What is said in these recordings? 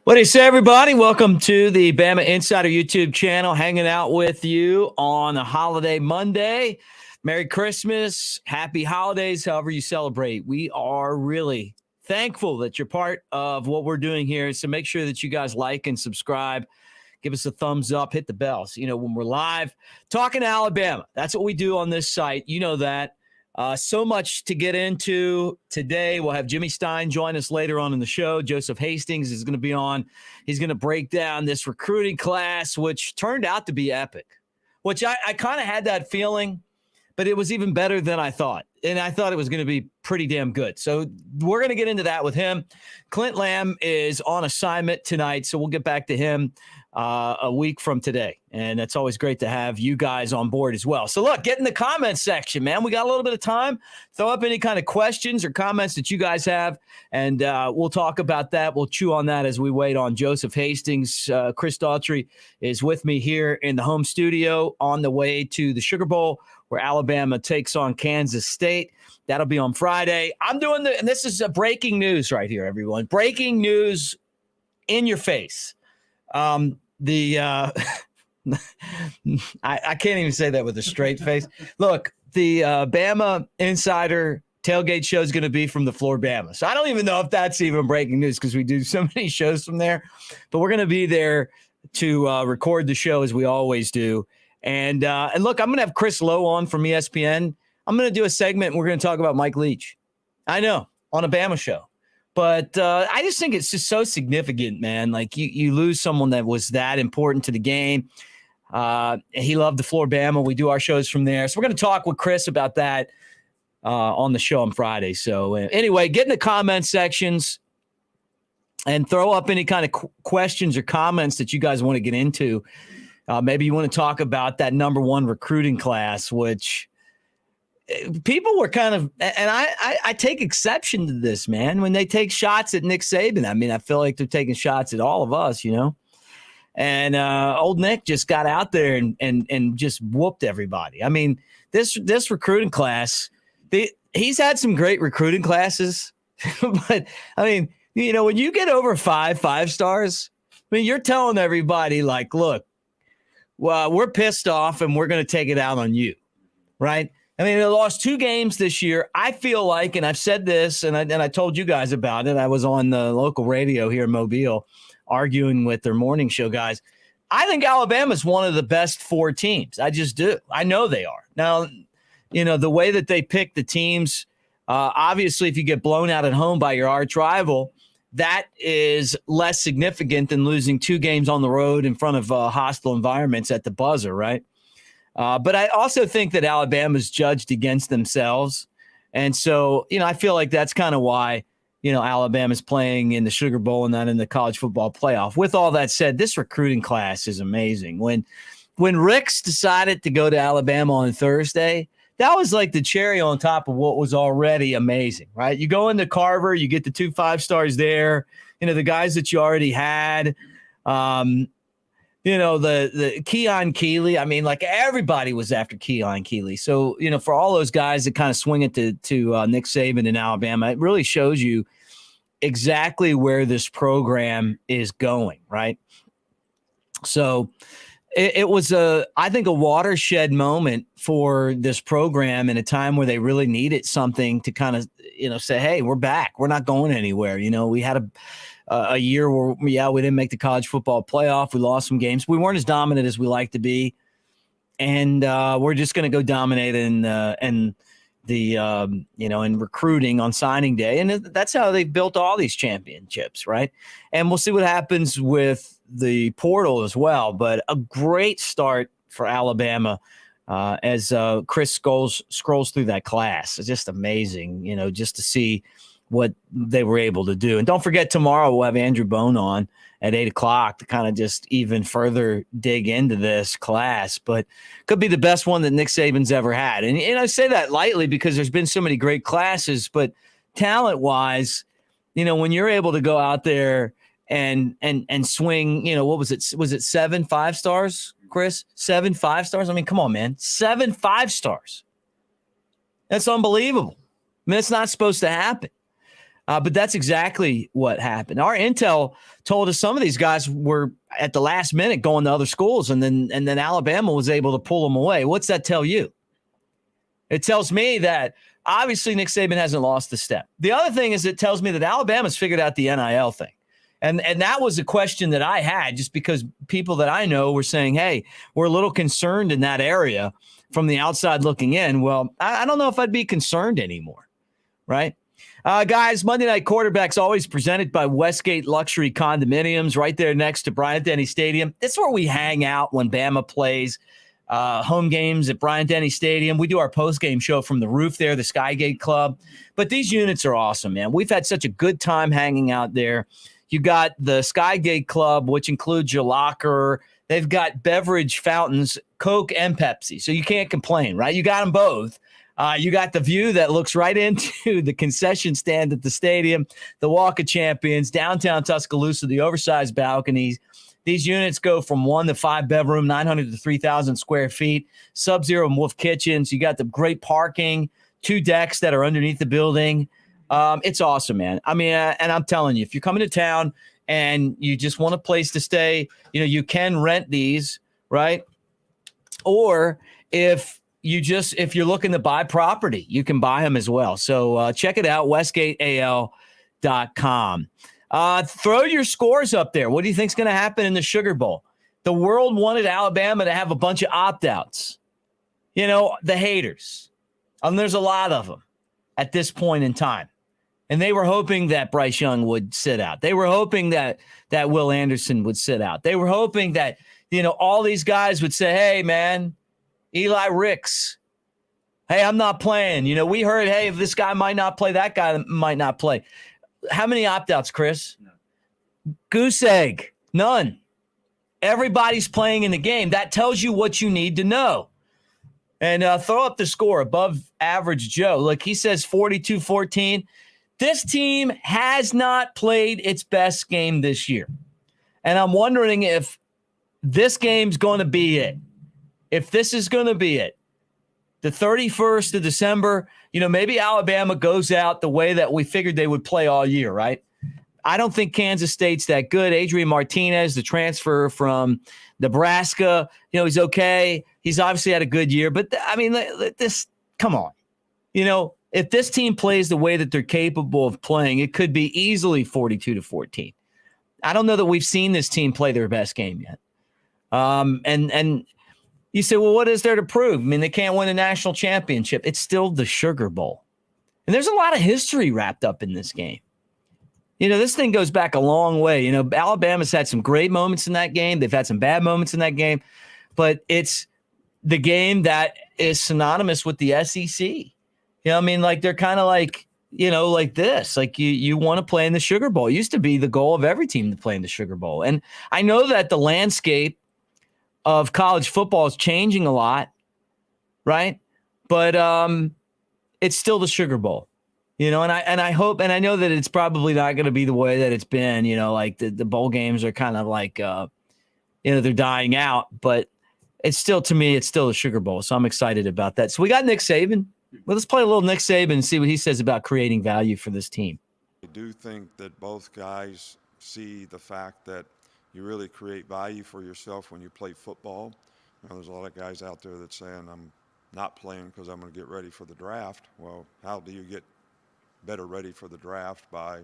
What do you say, everybody? Welcome to the Bama Insider YouTube channel, hanging out with you on a holiday Monday. Merry Christmas, happy holidays, however you celebrate. We are really thankful that you're part of what we're doing here. So make sure that you guys like and subscribe. Give us a thumbs up, hit the bells. You know, when we're live talking Alabama, that's what we do on this site. You know that. So much to get into today. We'll have Jimmy Stein join us later on in the show. Joseph Hastings is going to be on. He's going to break down this recruiting class, which turned out to be epic, which I kind of had that feeling, but it was even better than I thought. And I thought it was going to be pretty damn good. So we're going to get into that with him. Clint Lamb is on assignment tonight, so we'll get back to him a week from today. And it's always great to have you guys on board as well. So look, get in the comments section, man. We got a little bit of time. Throw up any kind of questions or comments that you guys have, and we'll talk about that. We'll chew on that as we wait on Joseph Hastings. Chris Daughtry is with me here in the home studio on the way to the Sugar Bowl, where Alabama takes on Kansas State. That'll be on Friday. I'm doing and this is a breaking news right here, everyone. Breaking news in your face. I can't even say that with a straight face. Look, the Bama Insider tailgate show is going to be from the floor Bama. So I don't even know if that's even breaking news because we do so many shows from there. But we're going to be there to record the show as we always do. And look, I'm going to have Chris Lowe on from ESPN. I'm going to do a segment and we're going to talk about Mike Leach. I know, on a Bama show. But I just think it's just so significant, man. Like you lose someone that was that important to the game. He loved the floor Bama. We do our shows from there. So we're going to talk with Chris about that on the show on Friday. So anyway, get in the comment sections and throw up any kind of questions or comments that you guys want to get into. Maybe you want to talk about that number one recruiting class, which people were kind of, and I take exception to this, man, when they take shots at Nick Saban. I mean, I feel like they're taking shots at all of us, you know, and old Nick just got out there and just whooped everybody. I mean, this recruiting class, he's had some great recruiting classes, but I mean, you know, when you get over five stars, I mean, you're telling everybody like, look, well, we're pissed off and we're going to take it out on you. Right. I mean, they lost 2 games this year. I feel like, and I've said this, and I told you guys about it. I was on the local radio here in Mobile arguing with their morning show guys. I think Alabama's one of the best 4 teams. I just do. I know they are. Now, you know, the way that they pick the teams, obviously, if you get blown out at home by your arch rival, that is less significant than losing 2 games on the road in front of hostile environments at the buzzer, right? But I also think that Alabama's judged against themselves. And so, you know, I feel like that's kind of why, you know, Alabama's playing in the Sugar Bowl and not in the college football playoff. With all that said, this recruiting class is amazing. When Ricks decided to go to Alabama on Thursday, that was like the cherry on top of what was already amazing, right? You go into Carver, you get the 2 5-stars there, you know, the guys that you already had. You know, the Keon Keeley, I mean, like everybody was after Keon Keeley. So, you know, for all those guys that kind of swing it to Nick Saban in Alabama, it really shows you exactly where this program is going, right? So it was I think a watershed moment for this program in a time where they really needed something to kind of, you know, say, hey, we're back. We're not going anywhere. You know, we had a year where, yeah, we didn't make the college football playoff. We lost some games. We weren't as dominant as we like to be. And we're just going to go dominate in recruiting on signing day. And that's how they built all these championships, right? And we'll see what happens with the portal as well. But a great start for Alabama as Chris scrolls through that class. It's just amazing, you know, just to see what they were able to do. And don't forget, tomorrow we'll have Andrew Bone on at 8:00 to kind of just even further dig into this class, but could be the best one that Nick Saban's ever had. And I say that lightly because there's been so many great classes, but talent wise, you know, when you're able to go out there and swing, you know, what was it? Was it 7 5-stars, Chris? 7 5-stars? I mean, come on, man. 7 5-stars. That's unbelievable. I mean, it's not supposed to happen. But that's exactly what happened. Our intel told us some of these guys were at the last minute going to other schools, and then Alabama was able to pull them away. What's that tell you? It tells me that obviously Nick Saban hasn't lost a step. The other thing is it tells me that Alabama's figured out the NIL thing. And that was a question that I had just because people that I know were saying, hey, we're a little concerned in that area from the outside looking in. Well, I don't know if I'd be concerned anymore, right? Guys, Monday Night Quarterback's always presented by Westgate Luxury Condominiums right there next to Bryant-Denny Stadium. This is where we hang out when Bama plays home games at Bryant-Denny Stadium. We do our post-game show from the roof there, the Skygate Club. But these units are awesome, man. We've had such a good time hanging out there. You got the Skygate Club, which includes your locker. They've got beverage fountains, Coke and Pepsi. So you can't complain, right? You got them both. You got the view that looks right into the concession stand at the stadium, the Walk of Champions, downtown Tuscaloosa, the oversized balconies. These units go from 1 to 5 bedroom, 900 to 3,000 square feet, Sub-Zero and Wolf kitchens. You got the great parking, 2 decks that are underneath the building. It's awesome, man. I mean, and I'm telling you, if you're coming to town and you just want a place to stay, you can rent these, right? Or if you're looking to buy property, you can buy them as well. So check it out, westgateal.com. Throw your scores up there. What do you think is going to happen in the Sugar Bowl? The world wanted Alabama to have a bunch of opt-outs. The haters. There's a lot of them at this point in time. And they were hoping that Bryce Young would sit out. They were hoping that Will Anderson would sit out. They were hoping that, all these guys would say, hey, man, Eli Ricks, hey, I'm not playing. We heard, hey, if this guy might not play, that guy might not play. How many opt-outs, Chris? No. Goose egg. None. Everybody's playing in the game. That tells you what you need to know. And throw up the score, above average Joe. Look, he says 42-14. This team has not played its best game this year. And I'm wondering if this game's going to be it. If this is going to be it. The 31st of December, maybe Alabama goes out the way that we figured they would play all year, right? I don't think Kansas State's that good. Adrian Martinez, the transfer from Nebraska, he's okay. He's obviously had a good year. But, come on. If this team plays the way that they're capable of playing, it could be easily 42-14. I don't know that we've seen this team play their best game yet. And you say, well, what is there to prove? I mean, they can't win a national championship. It's still the Sugar Bowl. And there's a lot of history wrapped up in this game. This thing goes back a long way. Alabama's had some great moments in that game. They've had some bad moments in that game. But it's the game that is synonymous with the SEC. They're kind of like this. Like you want to play in the Sugar Bowl. It used to be the goal of every team to play in the Sugar Bowl. And I know that the landscape of college football is changing a lot, right? But it's still the Sugar Bowl, and I hope, and I know that it's probably not going to be the way that it's been, like the bowl games are kind of like, they're dying out, but it's still, to me, it's still the Sugar Bowl. So I'm excited about that. So we got Nick Saban. Well, let's play a little Nick Saban and see what he says about creating value for this team. I do think that both guys see the fact that you really create value for yourself when you play football. There's a lot of guys out there that saying, I'm not playing because I'm going to get ready for the draft. Well, how do you get better ready for the draft? By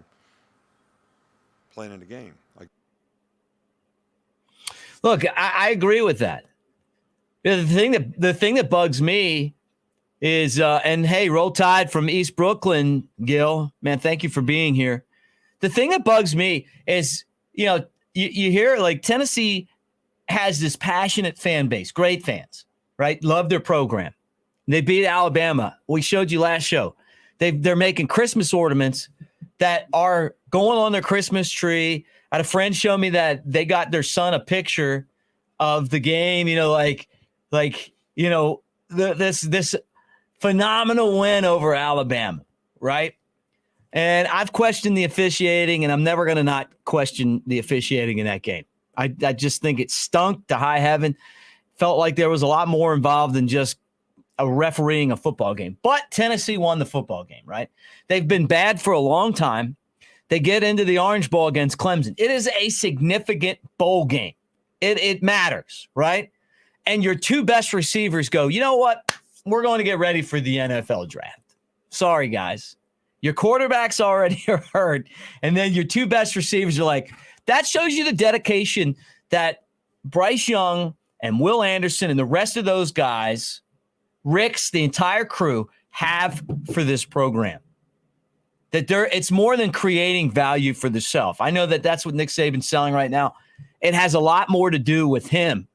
playing in the game. Look, I agree with that. The thing that bugs me is, and hey, Roll Tide from East Brooklyn, Gil, man, thank you for being here. The thing that bugs me is, you hear like Tennessee has this passionate fan base, great fans, right? Love their program. They beat Alabama. We showed you last show. They're making Christmas ornaments that are going on their Christmas tree. I had a friend show me that they got their son a picture of the game, this phenomenal win over Alabama, right? And I've questioned the officiating, and I'm never going to not question the officiating in that game. I just think it stunk to high heaven. Felt like there was a lot more involved than just refereeing a football game. But Tennessee won the football game, right? They've been bad for a long time. They get into the Orange Bowl against Clemson. It is a significant bowl game. It matters, right? And your two best receivers go, you know what? We're going to get ready for the NFL draft. Sorry, guys. Your quarterback's already hurt. And then your two best receivers are like, that shows you the dedication that Bryce Young and Will Anderson and the rest of those guys, Rick's, the entire crew, have for this program. That it's more than creating value for the self. I know that that's what Nick Saban's selling right now. It has a lot more to do with him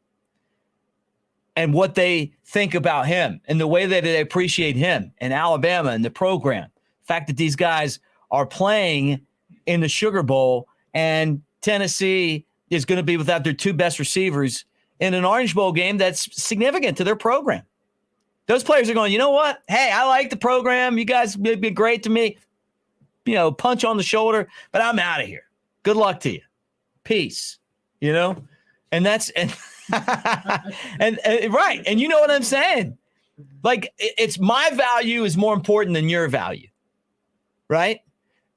and what they think about him and the way that they appreciate him and Alabama and the program. The fact that these guys are playing in the Sugar Bowl and Tennessee is going to be without their two best receivers in an Orange Bowl game that's significant to their program. Those players are going, you know what? Hey, I like the program. You guys have been great to me. You know, punch on the shoulder, but I'm out of here. Good luck to you. Peace. You know? And that's and right. And you know what I'm saying? Like, it's my value is more important than your value. Right?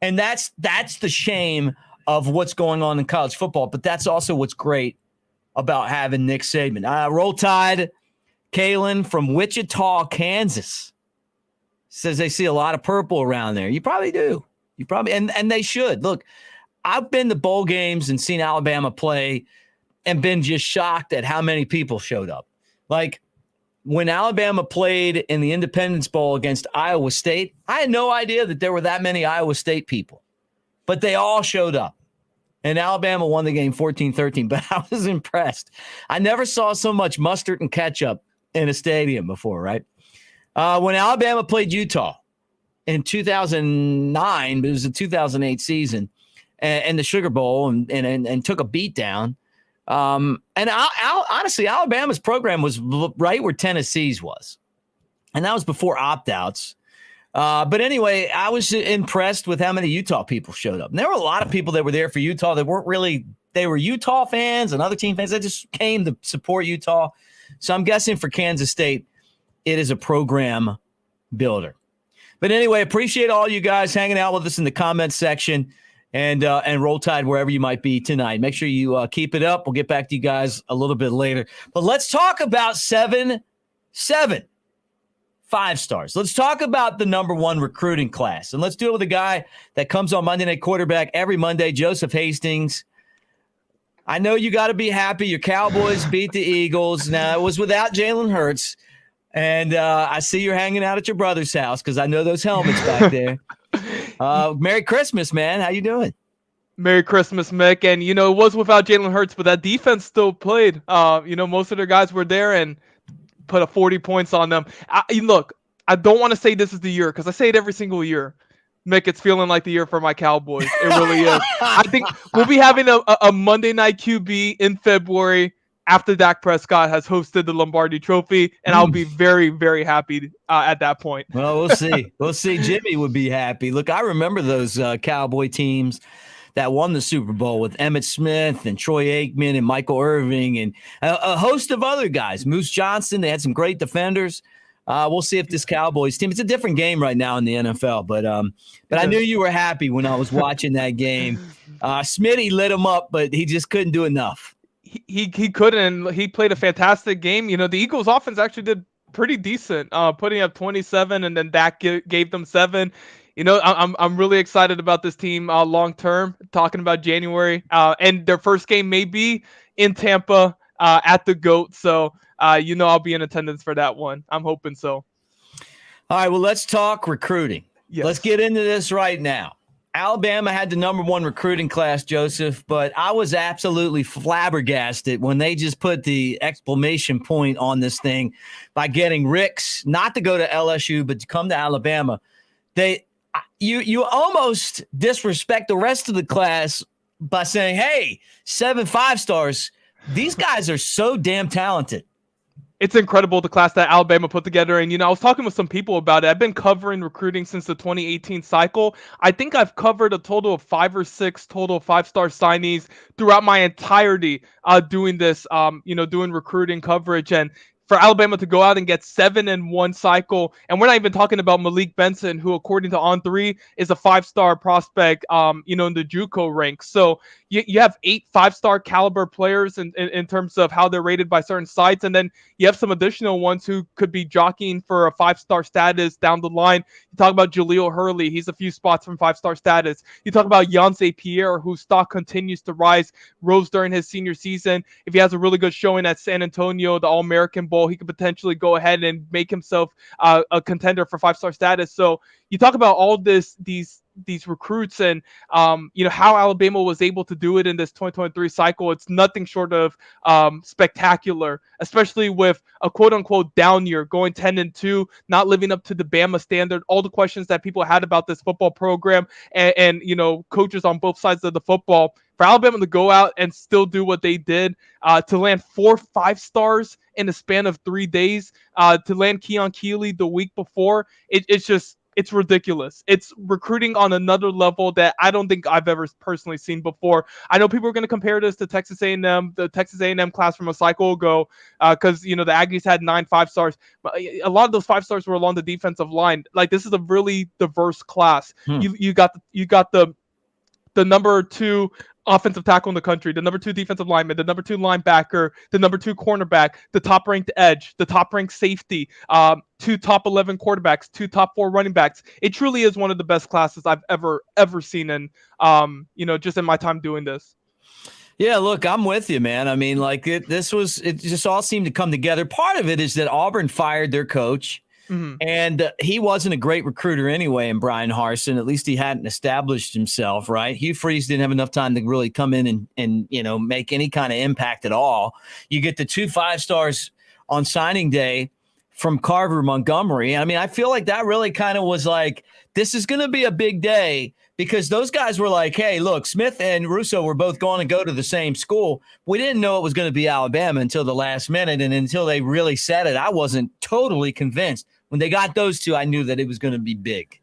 And that's the shame of what's going on in college football, but that's also what's great about having Nick Saban. Roll Tide, Kalen from Wichita, Kansas, says they see a lot of purple around there. You probably do. You probably and they should. Look, I've been to bowl games and seen Alabama play and been just shocked at how many people showed up. Like when Alabama played in the Independence Bowl against Iowa State, I had no idea that there were that many Iowa State people, but they all showed up. And Alabama won the game 14-13, but I was impressed. I never saw so much mustard and ketchup in a stadium before, right? When Alabama played Utah in 2009, but it was the 2008 season, and the Sugar Bowl and took a beat down. Honestly, Alabama's program was right where Tennessee's was. And that was before opt-outs. But anyway, I was impressed with how many Utah people showed up. And there were a lot of people that were there for Utah that weren't really, they were Utah fans and other team fans that just came to support Utah. So I'm guessing for Kansas State, it is a program builder. But anyway, appreciate all you guys hanging out with us in the comments section and Roll Tide wherever you might be tonight. Make sure you keep it up. We'll get back to you guys a little bit later. But let's talk about 7 5-stars. Let's talk about the number one recruiting class. And let's do it with a guy that comes on Monday Night Quarterback every Monday, Joseph Hastings. I know you got to be happy. Your Cowboys beat the Eagles. Now, it was without Jalen Hurts. And I see you're hanging out at your brother's house because I know those helmets back there. Merry Christmas, man. How you doing? Merry Christmas, Mick. And, you know, it was without Jalen Hurts, but that defense still played. You know, most of their guys were there and put a 40 points on them. Look, I don't want to say this is the year because I say it every single year. Mick, it's feeling like the year for my Cowboys. It really is. I think we'll be having a Monday Night QB in February after Dak Prescott has hosted the Lombardi Trophy, and I'll be very, very happy at that point. Well, we'll see. We'll see. Jimmy would be happy. Look, I remember those Cowboy teams that won the Super Bowl with Emmitt Smith and Troy Aikman and Michael Irving and a host of other guys. Moose Johnson, they had some great defenders. We'll see if this Cowboys team – it's a different game right now in the NFL, but I knew you were happy when I was watching that game. Smitty lit him up, but he just couldn't do enough. He couldn't. He played a fantastic game. You know, the Eagles offense actually did pretty decent, putting up 27, and then Dak gave them 7. You know, I'm really excited about this team long term. Talking about January, and their first game may be in Tampa at the GOAT. So you know, I'll be in attendance for that one. I'm hoping so. All right. Well, let's talk recruiting. Yes. Let's get into this right now. Alabama had the number one recruiting class, Joseph, but I was absolutely flabbergasted when they just put the exclamation point on this thing by getting Ricks not to go to LSU, but to come to Alabama. You almost disrespect the rest of the class by saying, hey, 7 5-stars. These guys are so damn talented. It's incredible, the class that Alabama put together. And, you know, I was talking with some people about it. I've been covering recruiting since the 2018 cycle. I think I've covered a total of 5 or 6 total 5-star signees throughout my entirety doing this, you know, doing recruiting coverage. And for Alabama to go out and get 7 in one cycle, and we're not even talking about Malik Benson, who according to On3 is a 5-star prospect, in the JUCO ranks. So you have 8 5-star caliber players in terms of how they're rated by certain sites, and then you have some additional ones who could be jockeying for a 5-star status down the line. You talk about Jaleel Hurley, he's a few spots from 5-star status. You talk about Yonsei Pierre, whose stock continues to rise, rose during his senior season. If he has a really good showing at San Antonio, the All-American Bowl, he could potentially go ahead and make himself a contender for 5-star status. So you talk about all these recruits and how Alabama was able to do it in this 2023 cycle. It's nothing short of spectacular, especially with a quote-unquote down year, going 10-2, not living up to the Bama standard. All the questions that people had about this football program and coaches on both sides of the football. For Alabama to go out and still do what they did, to land 4 5-stars in a span of 3 days, to land Keon Keeley the week before, it's ridiculous. It's recruiting on another level that I don't think I've ever personally seen before. I know people are going to compare this to Texas A&M, the Texas A&M class from a cycle ago, because the Aggies had 9 5-stars. But a lot of those 5-stars were along the defensive line. Like, this is a really diverse class. You got the number 2 offensive tackle in the country, the number 2 defensive lineman, the number 2 linebacker, the number 2 cornerback, the top ranked edge, the top ranked safety, 2 top 11 quarterbacks, 2 top 4 running backs. It truly is one of the best classes I've ever seen in just in my time doing this. Yeah, look, I'm with you, man. I mean, like it just all seemed to come together. Part of it is that Auburn fired their coach. Mm-hmm. And he wasn't a great recruiter anyway, and Brian Harsin. At least he hadn't established himself, right? Hugh Freeze didn't have enough time to really come in and make any kind of impact at all. You get the 2 5-stars on signing day from Carver Montgomery. I mean, I feel like that really kind of was like, this is going to be a big day, because those guys were like, hey, look, Smith and Russo were both going to go to the same school. We didn't know it was going to be Alabama until the last minute, and until they really said it, I wasn't totally convinced. When they got those 2, I knew that it was going to be big.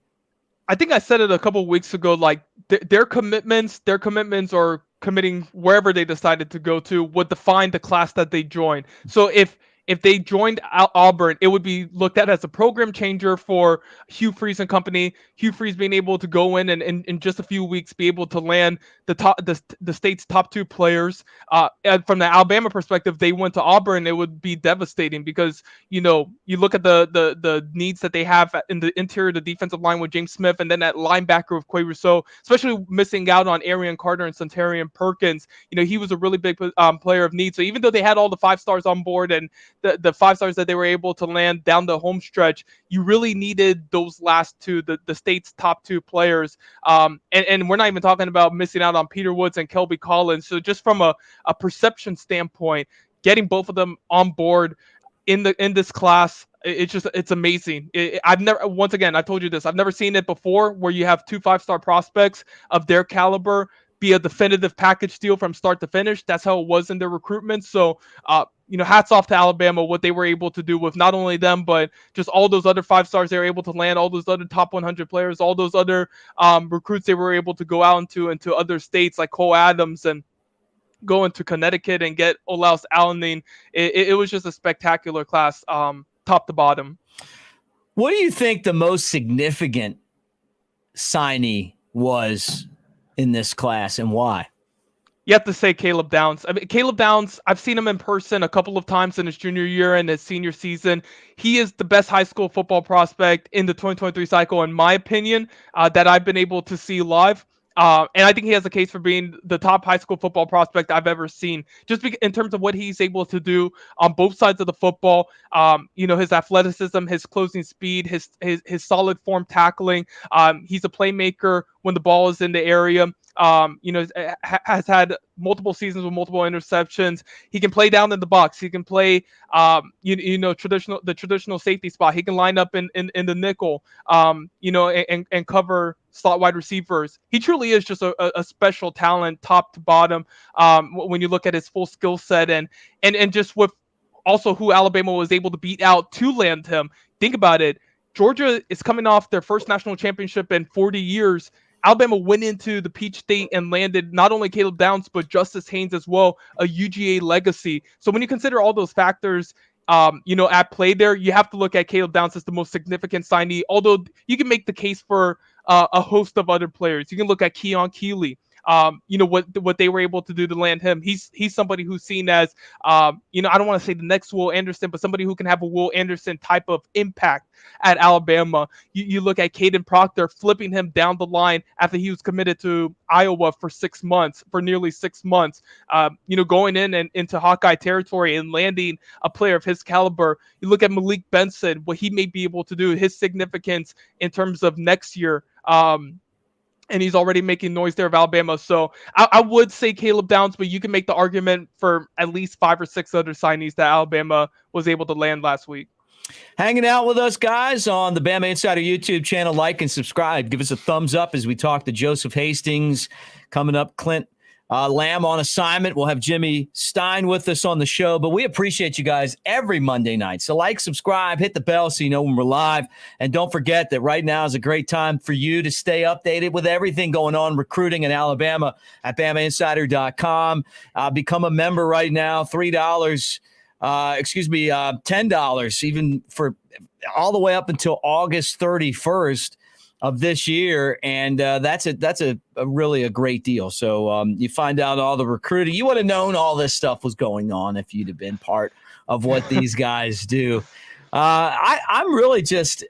I think I said it a couple of weeks ago, like their commitments or committing wherever they decided to go to would define the class that they joined. So if they joined Auburn, it would be looked at as a program changer for Hugh Freeze and company. Hugh Freeze being able to go in and in just a few weeks be able to land the state's top 2 players. And from the Alabama perspective, they went to Auburn, it would be devastating, because you look at the needs that they have in the interior of the defensive line with James Smith, and then at linebacker with Quay Rousseau, especially missing out on Arian Carter and Centurion Perkins. He was a really big player of need. So even though they had all the 5-stars on board and the 5-stars that they were able to land down the home stretch, you really needed those last 2, the state's top 2 players. And we're not even talking about missing out on Peter Woods and Kelby Collins. So just from a perception standpoint, getting both of them on board in this class, it's amazing. Once again, I told you this, I've never seen it before, where you have 2 5-star prospects of their caliber be a definitive package deal from start to finish. That's how it was in their recruitment. So, hats off to Alabama, what they were able to do with not only them, but just all those other 5-stars they were able to land, all those other top 100 players, all those other recruits they were able to go out into other states like Cole Adams, and go into Connecticut and get Olaus Allen. It was just a spectacular class, top to bottom. What do you think the most significant signee was in this class, and why? You have to say Caleb Downs. I mean, Caleb Downs, I've seen him in person a couple of times in his junior year and his senior season. He is the best high school football prospect in the 2023 cycle, in my opinion, that I've been able to see live. And I think he has a case for being the top high school football prospect I've ever seen, just in terms of what he's able to do on both sides of the football. His athleticism, his closing speed, his solid form tackling. He's a playmaker when the ball is in the area. Has had multiple seasons with multiple interceptions. He can play down in the box. He can play, traditional safety spot. He can line up in the nickel, and cover slot wide receivers. He truly is just a special talent, top to bottom. When you look at his full skill set and just with also who Alabama was able to beat out to land him. Think about it. Georgia is coming off their first national championship in 40 years. Alabama went into the Peach State and landed not only Caleb Downs, but Justice Haynes as well, a UGA legacy. So when you consider all those factors, at play there. You have to look at Caleb Downs as the most significant signee, although you can make the case for a host of other players. You can look at Keon Keeley. What they were able to do to land him. He's somebody who's seen as, I don't want to say the next Will Anderson, but somebody who can have a Will Anderson type of impact at Alabama. You look at Caden Proctor, flipping him down the line after he was committed to Iowa for nearly 6 months. Going in and into Hawkeye territory and landing a player of his caliber. You look at Malik Benson, what he may be able to do, his significance in terms of next year. And he's already making noise there of Alabama. So I would say Caleb Downs, but you can make the argument for at least 5 or 6 other signees that Alabama was able to land last week. Hanging out with us, guys, on the Bama Insider YouTube channel. Like and subscribe. Give us a thumbs up as we talk to Joseph Hastings. Coming up, Clint Lamb on assignment. We'll have Jimmy Stein with us on the show, but we appreciate you guys every Monday night. So like, subscribe, hit the bell so you know when we're live. And don't forget that right now is a great time for you to stay updated with everything going on recruiting in Alabama at BamaInsider.com. Become a member right now, $3, $10, even for all the way up until August 31st. Of this year, and that's a really a great deal. So you find out all the recruiting. You would have known all this stuff was going on if you'd have been part of what these guys do. I'm really just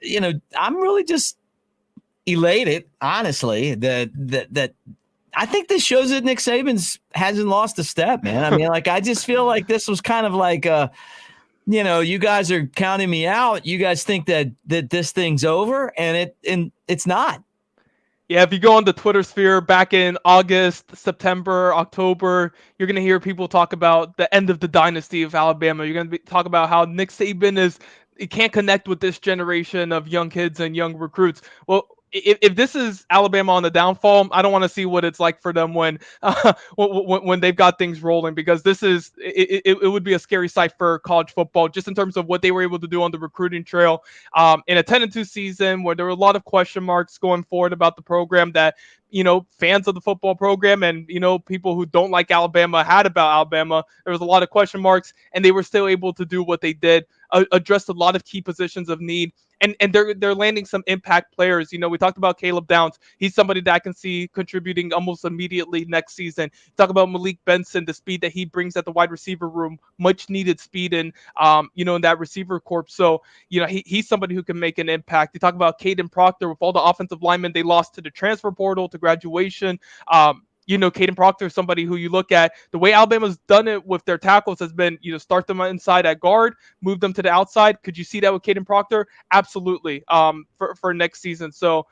elated, honestly, that I think this shows that Nick Saban hasn't lost a step, man. I mean, I just feel like this was kind of like you guys are counting me out. You guys think that this thing's over, and it's not. Yeah, if you go on the Twitter sphere back in August, September, October, you're going to hear people talk about the end of the dynasty of Alabama. You're going to talk about how Nick Saban he can't connect with this generation of young kids and young recruits. Well, if this is Alabama on the downfall, I don't want to see what it's like for them when they've got things rolling, because it would be a scary sight for college football, just in terms of what they were able to do on the recruiting trail in a 10-2 season, where there were a lot of question marks going forward about the program that fans of the football program and people who don't like Alabama had about Alabama. There was a lot of question marks, and they were still able to do what they did, addressed a lot of key positions of need. And they're landing some impact players. We talked about Caleb Downs. He's somebody that I can see contributing almost immediately next season. Talk about Malik Benson, the speed that he brings at the wide receiver room, much needed speed in that receiver corps. So he's somebody who can make an impact. You talk about Caden Proctor with all the offensive linemen they lost to the transfer portal, to graduation. Caden Proctor is somebody who you look at. The way Alabama's done it with their tackles has been, start them inside at guard, move them to the outside. Could you see that with Caden Proctor? Absolutely. For next season. So,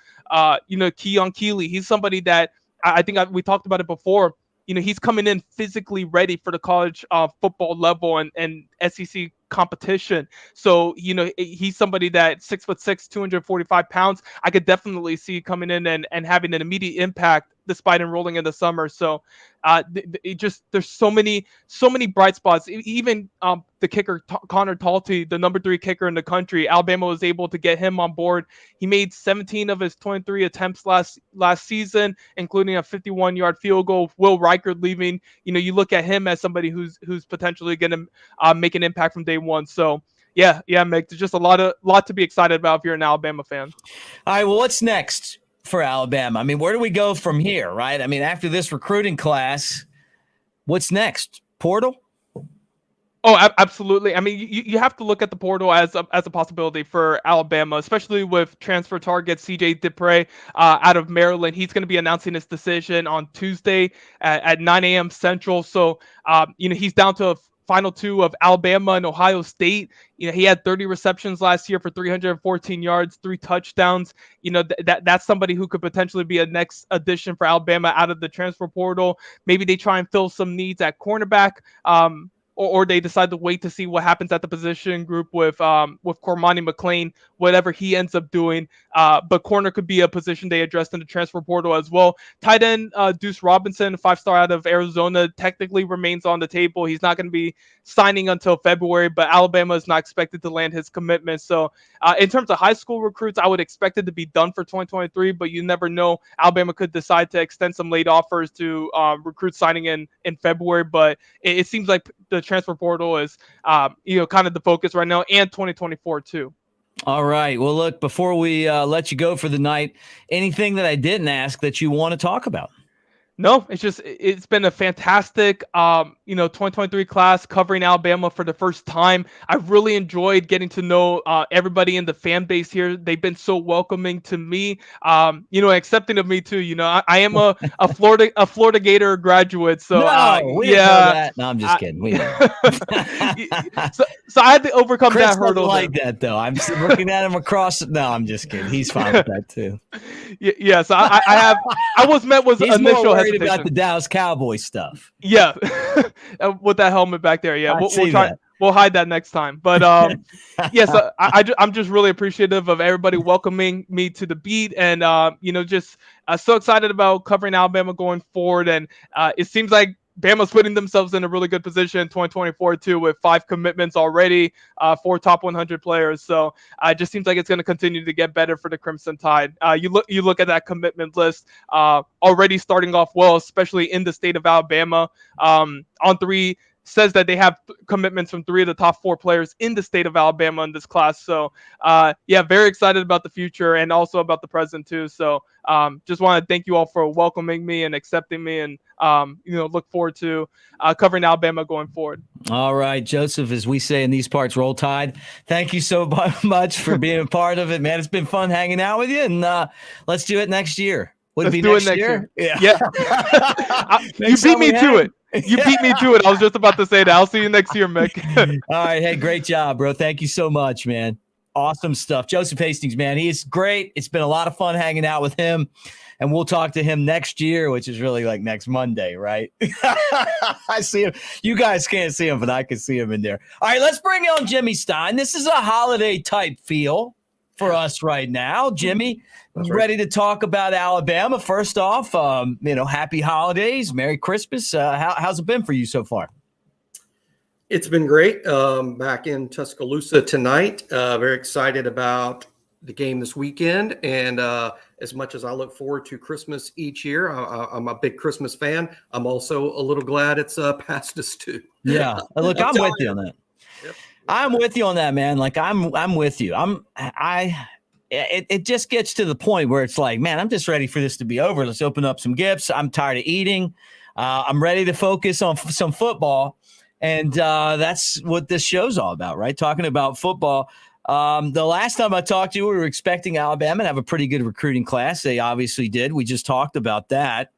Keon Keeley, he's somebody that I think we talked about it before. He's coming in physically ready for the college football level and SEC competition. So, he's somebody that 6'6", 245 pounds. I could definitely see coming in and having an immediate impact despite enrolling in the summer. So there's so many bright spots. Even the kicker, Connor Talty, the number 3 kicker in the country, Alabama was able to get him on board. He made 17 of his 23 attempts last season, including a 51-yard field goal. Will Reichard leaving, you look at him as somebody who's potentially going to make an impact from day one. So yeah, Mick, there's just a lot to be excited about if you're an Alabama fan. All right, well, what's next for Alabama? I mean, where do we go from here, right? I mean, after this recruiting class, what's next? Portal? Oh, absolutely. I mean, you have to look at the portal as a possibility for Alabama, especially with transfer target CJ Dupre out of Maryland. He's going to be announcing his decision on Tuesday at 9 a.m. Central. So, he's down to a final 2 of Alabama and Ohio State. He had 30 receptions last year for 314 yards, 3 touchdowns. That's somebody who could potentially be a next addition for Alabama out of the transfer portal. Maybe they try and fill some needs at cornerback. Or they decide to wait to see what happens at the position group with Cormani McClain, whatever he ends up doing. But corner could be a position they addressed in the transfer portal as well. Tight end Deuce Robinson, 5-star out of Arizona, technically remains on the table. He's not going to be signing until February, but Alabama is not expected to land his commitment. So in terms of high school recruits, I would expect it to be done for 2023, but you never know. Alabama could decide to extend some late offers to recruits signing in February, but it seems like the transfer portal is, kind of the focus right now, and 2024 too. All right. Well, look, before we let you go for the night, anything that I didn't ask that you want to talk about? No, it's been a fantastic, 2023 class covering Alabama for the first time. I really enjoyed getting to know everybody in the fan base here. They've been so welcoming to me, accepting of me too. I am a Florida Gator graduate, so we didn't know that. No, I'm just kidding. We didn't. so I had to overcome Chris that hurdle. Like that though. I'm looking at him across. No, I'm just kidding. He's fine with that too. Yeah. So I was met with He's initial more worried hesitation about the Dallas Cowboy stuff. Yeah, with that helmet back there. Yeah, we'll try. We'll hide that next time. But so I'm just really appreciative of everybody welcoming me to the beat, and just so excited about covering Alabama going forward. And it seems like Bama's putting themselves in a really good position in 2024 too, with 5 commitments already, 4 top 100 players. So it just seems like it's going to continue to get better for the Crimson Tide. You look at that commitment list, already starting off well, especially in the state of Alabama. On 3 says that they have commitments from 3 of the top 4 players in the state of Alabama in this class. So very excited about the future and also about the present too. So just want to thank you all for welcoming me and accepting me, and look forward to covering Alabama going forward. All right, Joseph, as we say in these parts, roll tide. Thank you so much for being a part of it, man. It's been fun hanging out with you, and let's do it next year. Would it be next year? Yeah. You beat me to it. You beat me to it. I was just about to say that. I'll see you next year, Mick. All right. Hey, great job, bro. Thank you so much, man. Awesome stuff. Joseph Hastings, man. He is great. It's been a lot of fun hanging out with him. And we'll talk to him next year, which is really like next Monday, right? I see him. You guys can't see him, but I can see him in there. All right, let's bring on Jimmy Stein. This is a holiday type feel for us right now. Jimmy, ready to talk about Alabama. First off, happy holidays, Merry Christmas. How's it been for you so far? It's been great. Back in Tuscaloosa tonight. Very excited about the game this weekend. And as much as I look forward to Christmas each year, I'm a big Christmas fan. I'm also a little glad it's past us too. Yeah. Look, I'm with you on that. Yep. I'm with you on that, man. Like I'm with you. It just gets to the point where it's like, man, I'm just ready for this to be over. Let's open up some gifts. I'm tired of eating. I'm ready to focus on some football. And that's what this show's all about, right? Talking about football. The last time I talked to you, we were expecting Alabama to have a pretty good recruiting class. They obviously did. We just talked about that.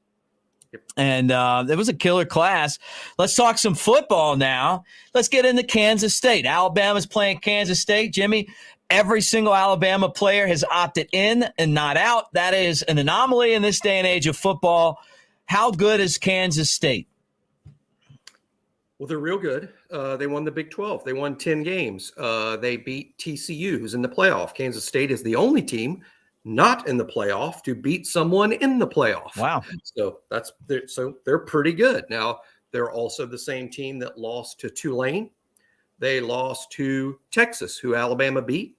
And it was a killer class. Let's talk some football now. Let's get into Kansas State. Alabama's playing Kansas State. Jimmy, every single Alabama player has opted in and not out. That is an anomaly in this day and age of football. How good is Kansas State? Well, they're real good. They won the Big 12. They won 10 games. They beat TCU, who's in the playoff. Kansas State is the only team not in the playoff to beat someone in the playoff. Wow. So they're pretty good. Now, they're also the same team that lost to Tulane. They lost to Texas, who Alabama beat.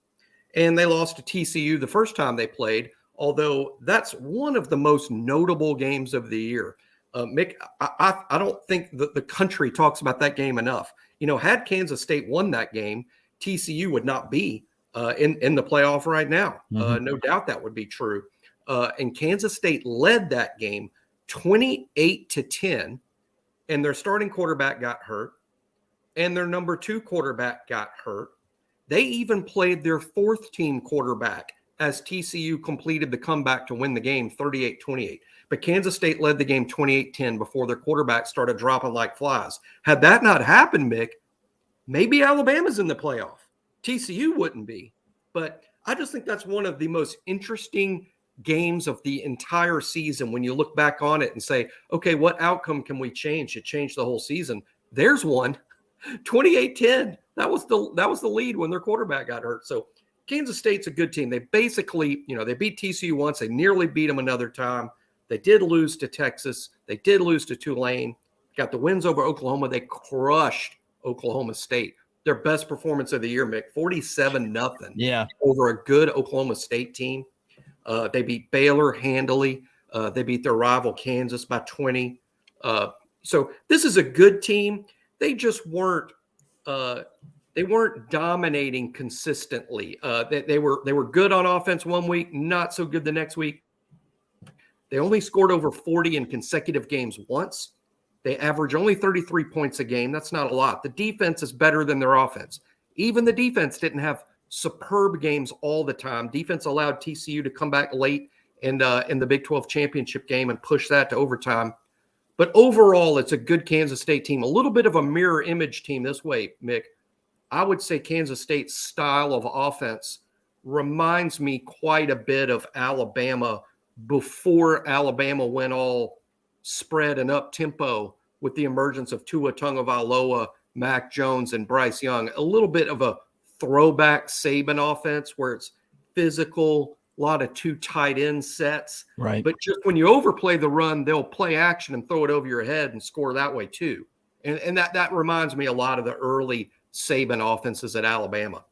And they lost to TCU the first time they played, although that's one of the most notable games of the year. Mick, I don't think that the country talks about that game enough. Had Kansas State won that game, TCU would not be in the playoff right now. Mm-hmm. No doubt that would be true. And Kansas State led that game 28-10, and their starting quarterback got hurt, and their number 2 quarterback got hurt. They even played their 4th team quarterback as TCU completed the comeback to win the game 38-28. But Kansas State led the game 28-10 before their quarterback started dropping like flies. Had that not happened, Mick, maybe Alabama's in the playoff. TCU wouldn't be. But I just think that's one of the most interesting games of the entire season when you look back on it and say, okay, what outcome can we change to change the whole season? There's one. 28-10. That was the lead when their quarterback got hurt. So Kansas State's a good team. They basically, they beat TCU once. They nearly beat them another time. They did lose to Texas. They did lose to Tulane. Got the wins over Oklahoma. They crushed Oklahoma State. Their best performance of the year, Mick, 47-0. Yeah. Over a good Oklahoma State team. They beat Baylor handily. They beat their rival Kansas by 20. So this is a good team. they just weren't. They weren't dominating consistently. They were good on offense one week, not so good the next week. They only scored over 40 in consecutive games once. They average only 33 points a game. That's not a lot. The defense is better than their offense. Even the defense didn't have superb games all the time. Defense allowed TCU to come back late in the Big 12 championship game and push that to overtime. But overall, it's a good Kansas State team. A little bit of a mirror image team this way, Mick. I would say Kansas State's style of offense reminds me quite a bit of Alabama before Alabama went all spread and up tempo with the emergence of Tua Tagovailoa, Mac Jones, and Bryce Young. A little bit of a throwback Saban offense where it's physical, a lot of two tight end sets. Right. But just when you overplay the run, they'll play action and throw it over your head and score that way too. And that reminds me a lot of the early Saban offenses at Alabama.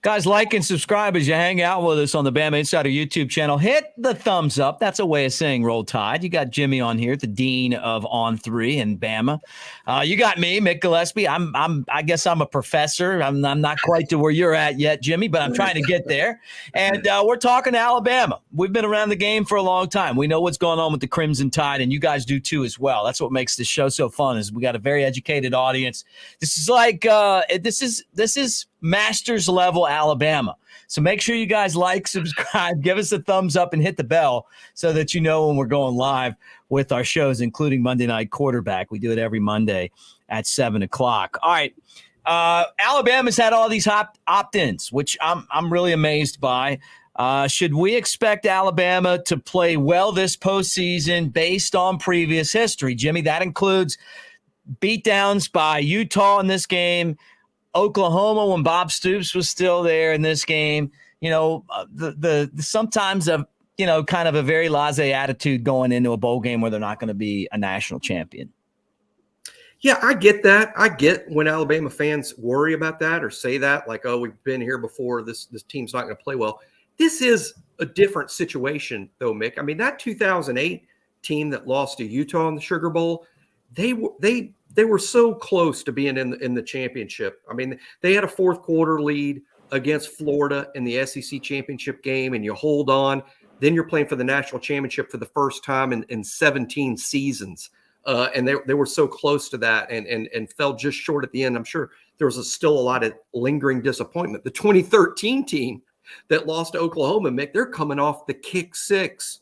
Guys, like and subscribe as you hang out with us on the Bama Insider YouTube channel. Hit the thumbs up. That's a way of saying Roll Tide. You got Jimmy on here, the dean of On3 and Bama. You got me, Mick Gillispie. I guess I'm a professor. I'm not quite to where you're at yet, Jimmy, but I'm trying to get there. And we're talking Alabama. We've been around the game for a long time. We know what's going on with the Crimson Tide, and you guys do too as well. That's what makes this show so fun. Is we got a very educated audience. This is like this is Masters level Alabama. So make sure you guys like, subscribe, give us a thumbs up, and hit the bell so that you know when we're going live with our shows, including Monday Night Quarterback. We do it every Monday at 7 o'clock. All right. Alabama's had all these opt-ins, which I'm really amazed by. Should we expect Alabama to play well this postseason based on previous history? Jimmy, that includes beatdowns by Utah in this game, Oklahoma when Bob Stoops was still there in this game. You know, the sometimes kind of a very laissez attitude going into a bowl game where they're not going to be a national champion. Yeah, I get that. I get when Alabama fans worry about that or say that, like, oh, we've been here before. This team's not going to play well. This is a different situation, though, Mick. I mean, that 2008 team that lost to Utah in the Sugar Bowl, they were so close to being in the championship. I mean, they had a fourth quarter lead against Florida in the SEC championship game, and you hold on. Then you're playing for the national championship for the first time in 17 seasons. And they were so close to that and fell just short at the end. I'm sure there was still a lot of lingering disappointment. The 2013 team that lost to Oklahoma, Mick, they're coming off the kick six.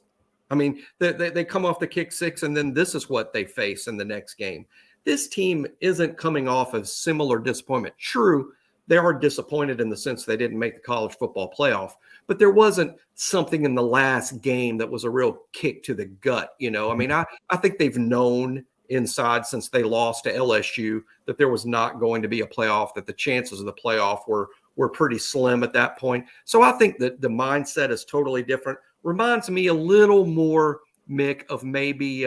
I mean, they come off the kick six, and then this is what they face in the next game. This team isn't coming off of similar disappointment. True, they are disappointed in the sense they didn't make the college football playoff, but there wasn't something in the last game that was a real kick to the gut. You know, I mean, I think they've known inside since they lost to LSU that there was not going to be a playoff, that the chances of the playoff were pretty slim at that point. So I think that the mindset is totally different. Reminds me a little more, Mick, of maybe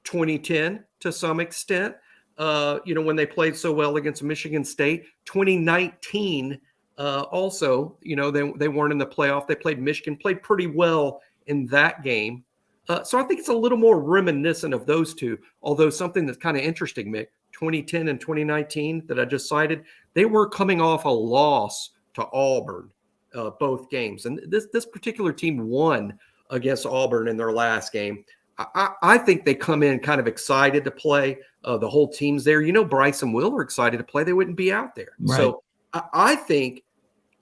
2010 to some extent, when they played so well against Michigan State. 2019 also, they weren't in the playoff. They played Michigan, played pretty well in that game. So I think it's a little more reminiscent of those two, although something that's kind of interesting, Mick, 2010 and 2019 that I just cited, they were coming off a loss to Auburn, both games. And this particular team won against Auburn in their last game. I think they come in kind of excited to play. The whole team's there. Bryce and Will are excited to play. They wouldn't be out there. Right. So I think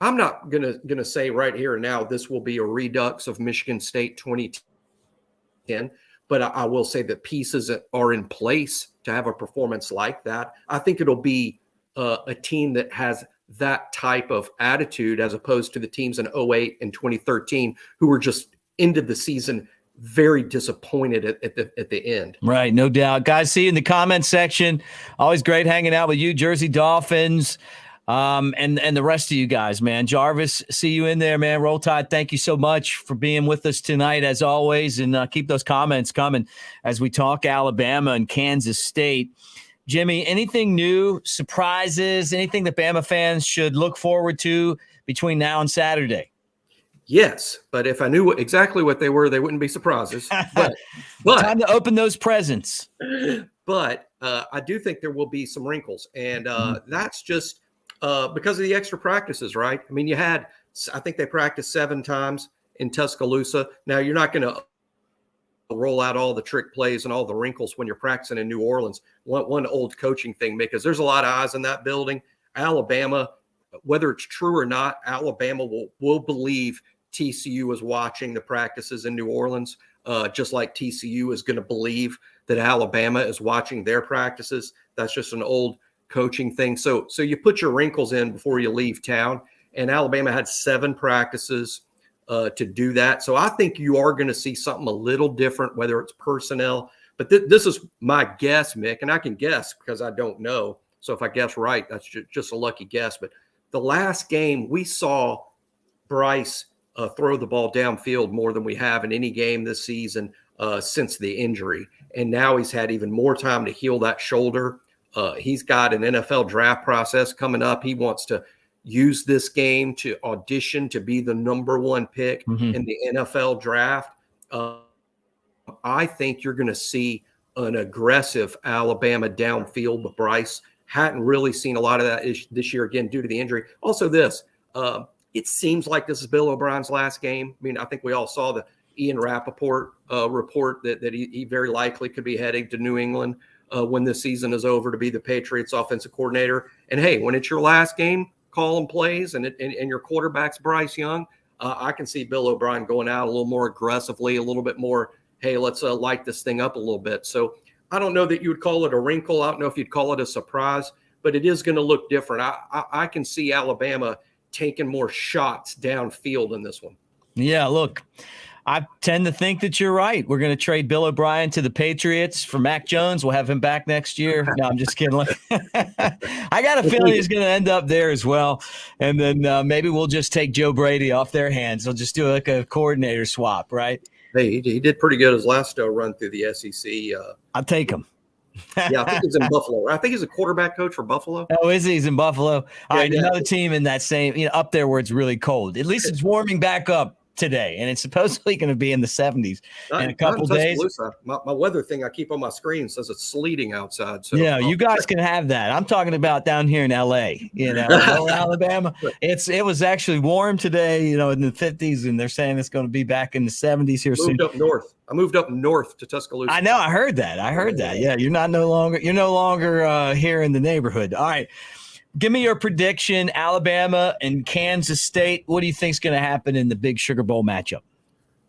I'm not gonna say right here and now this will be a redux of Michigan State 2010, but I will say that pieces are in place to have a performance like that. I think it'll be a team that has that type of attitude as opposed to the teams in 08 and 2013 who were just ended the season very disappointed at the end. Right, no doubt. Guys, see you in the comments section. Always great hanging out with you, Jersey Dolphins, and the rest of you guys, man. Jarvis, see you in there, man. Roll Tide, thank you so much for being with us tonight, as always, and keep those comments coming as we talk Alabama and Kansas State. Jimmy, anything new, surprises, anything that Bama fans should look forward to between now and Saturday? Yes, but if I knew exactly what they were, they wouldn't be surprises. But Time to open those presents. But I do think there will be some wrinkles, and that's just because of the extra practices, right? I mean, I think they practiced 7 times in Tuscaloosa. Now, you're not going to roll out all the trick plays and all the wrinkles when you're practicing in New Orleans. One old coaching thing, because there's a lot of eyes in that building. Alabama, whether it's true or not, Alabama will believe TCU is watching the practices in New Orleans, just like TCU is going to believe that Alabama is watching their practices. That's just an old coaching thing. So you put your wrinkles in before you leave town, and Alabama had 7 practices to do that. So I think you are going to see something a little different, whether it's personnel. But this is my guess, Mick, and I can guess because I don't know. So if I guess right, that's just a lucky guess. But the last game, we saw Bryce throw the ball downfield more than we have in any game this season since the injury. And now he's had even more time to heal that shoulder. He's got an NFL draft process coming up. He wants to use this game to audition to be the number 1 pick in the NFL draft. I think you're going to see an aggressive Alabama downfield, but Bryce hadn't really seen a lot of that this year, again, due to the injury. Also it seems like this is Bill O'Brien's last game. I mean, I think we all saw the Ian Rappaport report that he very likely could be heading to New England when this season is over to be the Patriots offensive coordinator. And hey, when it's your last game, calling plays, and your quarterback's Bryce Young, I can see Bill O'Brien going out a little more aggressively, a little bit more, hey, let's light this thing up a little bit. So I don't know that you would call it a wrinkle. I don't know if you'd call it a surprise, but it is going to look different. I can see Alabama taking more shots downfield in this one. Yeah, look, I tend to think that you're right. We're going to trade Bill O'Brien to the Patriots for Mac Jones. We'll have him back next year. No, I'm just kidding. I got a feeling he's going to end up there as well. And then maybe we'll just take Joe Brady off their hands. We'll just do like a coordinator swap, right? Hey, he did pretty good his last run through the SEC. I'll take him. Yeah, I think he's in Buffalo. I think he's a quarterback coach for Buffalo. Oh, is he? He's in Buffalo. All right, another team in that same, up there where it's really cold. At least it's warming back up today, and it's supposedly going to be in the 70s in a couple days. My weather thing I keep on my screen says it's sleeting outside. So yeah, you guys can have that. I'm talking about down here in LA, Alabama. It was actually warm today, in the 50s, and they're saying it's going to be back in the 70s here soon. I moved up north to Tuscaloosa. I know. I heard that. Yeah, you're no longer here in the neighborhood. All right. Give me your prediction, Alabama and Kansas State. What do you think is going to happen in the big Sugar Bowl matchup?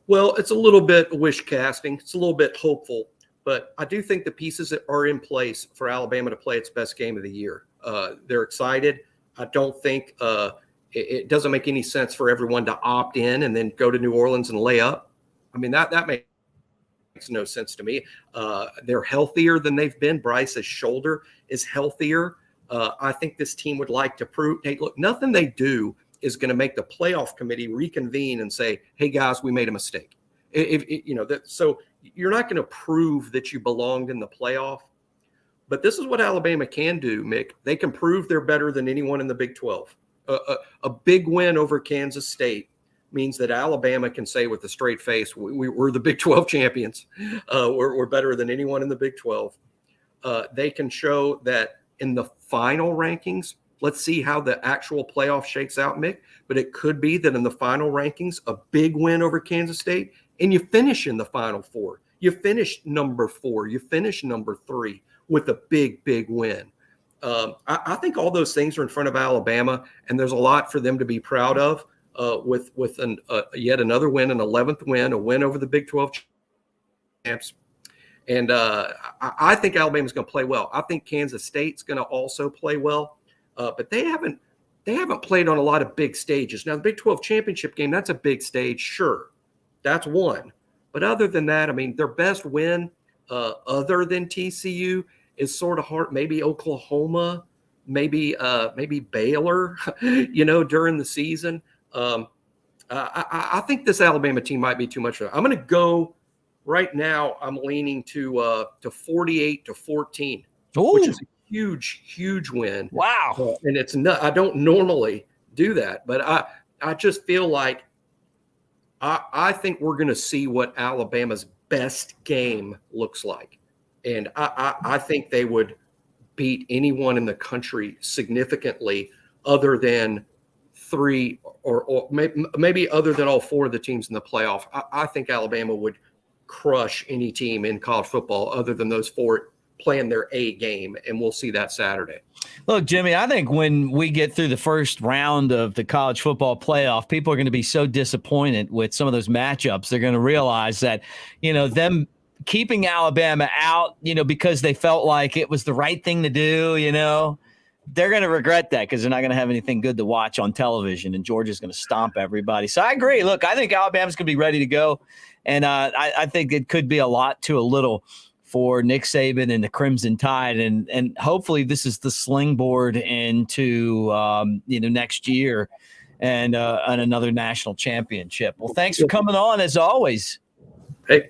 Well, it's a little bit wish casting. It's a little bit hopeful, but I do think the pieces that are in place for Alabama to play its best game of the year. They're excited. I don't think it doesn't make any sense for everyone to opt in and then go to New Orleans and lay up. I mean, that makes no sense to me. They're healthier than they've been. Bryce's shoulder is healthier. I think this team would like to prove, hey, look, nothing they do is going to make the playoff committee reconvene and say, hey, guys, we made a mistake. So you're not going to prove that you belonged in the playoff. But this is what Alabama can do, Mick. They can prove they're better than anyone in the Big 12. A big win over Kansas State means that Alabama can say with a straight face, we're the Big 12 champions. We're better than anyone in the Big 12. They can show that in the final rankings, let's see how the actual playoff shakes out, Mick. But it could be that in the final rankings, a big win over Kansas State, and you finish in the Final Four. You finish number 4. You finish number 3 with a big, big win. I think all those things are in front of Alabama, and there's a lot for them to be proud of with yet another win, an 11th win, a win over the Big 12 champs. And I think Alabama's going to play well. I think Kansas State's going to also play well, but they haven't played on a lot of big stages. Now, the Big 12 championship game, that's a big stage, sure. That's one. But other than that, I mean, their best win other than TCU is sort of hard. Maybe Oklahoma, maybe Baylor, during the season. I think this Alabama team might be too much. I'm going to go. Right now, I'm leaning to 48-14, which is a huge, huge win. Wow! And it's not. I don't normally do that, but I just feel like I think we're going to see what Alabama's best game looks like. And I think they would beat anyone in the country significantly other than three or maybe other than all four of the teams in the playoff. I think Alabama would crush any team in college football other than those four playing their A game, and we'll see that Saturday. Look, Jimmy, I think when we get through the first round of the college football playoff, people are going to be so disappointed with some of those matchups. They're going to realize that, them keeping Alabama out, because they felt like it was the right thing to do, they're going to regret that because they're not going to have anything good to watch on television, and Georgia's going to stomp everybody. So I agree. Look, I think Alabama's going to be ready to go, and I think it could be a lot to a little for Nick Saban and the Crimson Tide, and hopefully this is the slingboard into next year and another national championship. Well, thanks for coming on as always. Hey,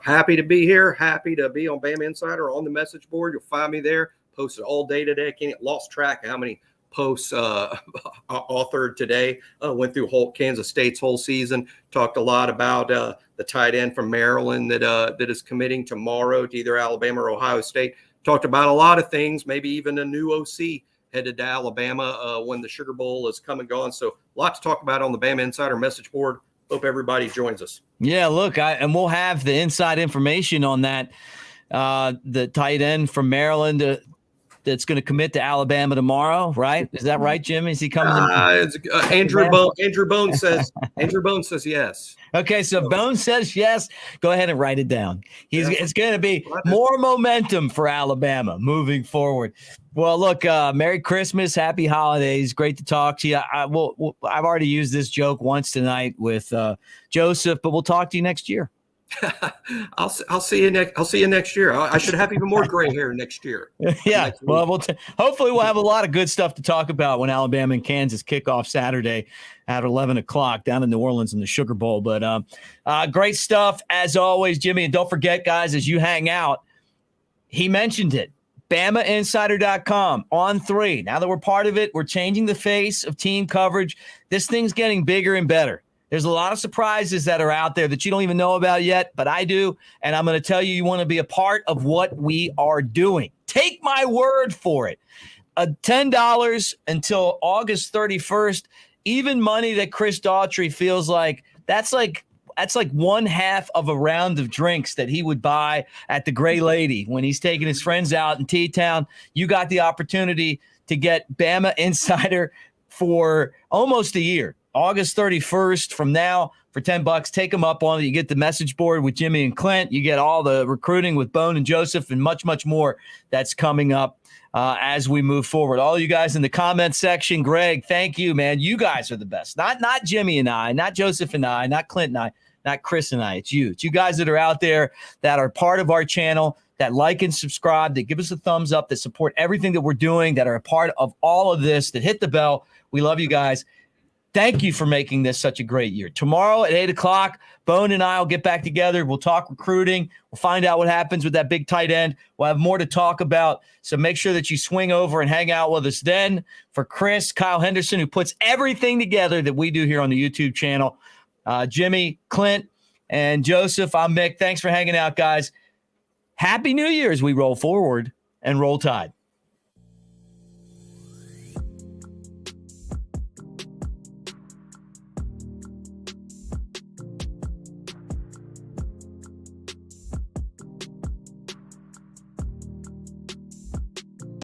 happy to be here. Happy to be on Bama Insider on the message board. You'll find me there. Posted all day today. Can't lost track of how many posts authored today. Went through Kansas State's whole season. Talked a lot about the tight end from Maryland that is committing tomorrow to either Alabama or Ohio State. Talked about a lot of things, maybe even a new OC headed to Alabama when the Sugar Bowl is come and gone. So a lot to talk about on the Bama Insider message board. Hope everybody joins us. Yeah, look, and we'll have the inside information on that. The tight end from Maryland that's going to commit to Alabama tomorrow, right? Is that right, Jim? Is he coming? Andrew Bone says. Andrew Bone says yes. Okay, so Bone says yes. Go ahead and write it down. It's going to be more momentum for Alabama moving forward. Well, look, Merry Christmas, Happy Holidays. Great to talk to you. I've already used this joke once tonight with Joseph, but we'll talk to you next year. I'll see you next year. I should have even more gray hair next year. Yeah. Well, hopefully we'll have a lot of good stuff to talk about when Alabama and Kansas kick off Saturday at 11 o'clock down in New Orleans in the Sugar Bowl. But great stuff as always, Jimmy. And don't forget, guys, as you hang out, he mentioned it. BamaInsider.com on 3. Now that we're part of it, we're changing the face of team coverage. This thing's getting bigger and better. There's a lot of surprises that are out there that you don't even know about yet, but I do. And I'm going to tell you, you want to be a part of what we are doing. Take my word for it. $10 until August 31st, even money that Chris Daughtry feels like that's like one half of a round of drinks that he would buy at the Gray Lady when he's taking his friends out in T-Town. You got the opportunity to get Bama Insider for almost a year. August 31st from now for $10. Take them up on it. You get the message board with Jimmy and Clint. You get all the recruiting with Bone and Joseph and much, much more that's coming up as we move forward. All you guys in the comment section, Greg, thank you, man. You guys are the best. Not Jimmy and I, not Joseph and I, not Clint and I, not Chris and I. It's you. It's you guys that are out there that are part of our channel, that like and subscribe, that give us a thumbs up, that support everything that we're doing, that are a part of all of this, that hit the bell. We love you guys. Thank you for making this such a great year. Tomorrow at 8 o'clock, Bone and I will get back together. We'll talk recruiting. We'll find out what happens with that big tight end. We'll have more to talk about. So make sure that you swing over and hang out with us then. For Chris, Kyle Henderson, who puts everything together that we do here on the YouTube channel, Jimmy, Clint, and Joseph, I'm Mick. Thanks for hanging out, guys. Happy New Year as we roll forward and roll Tide.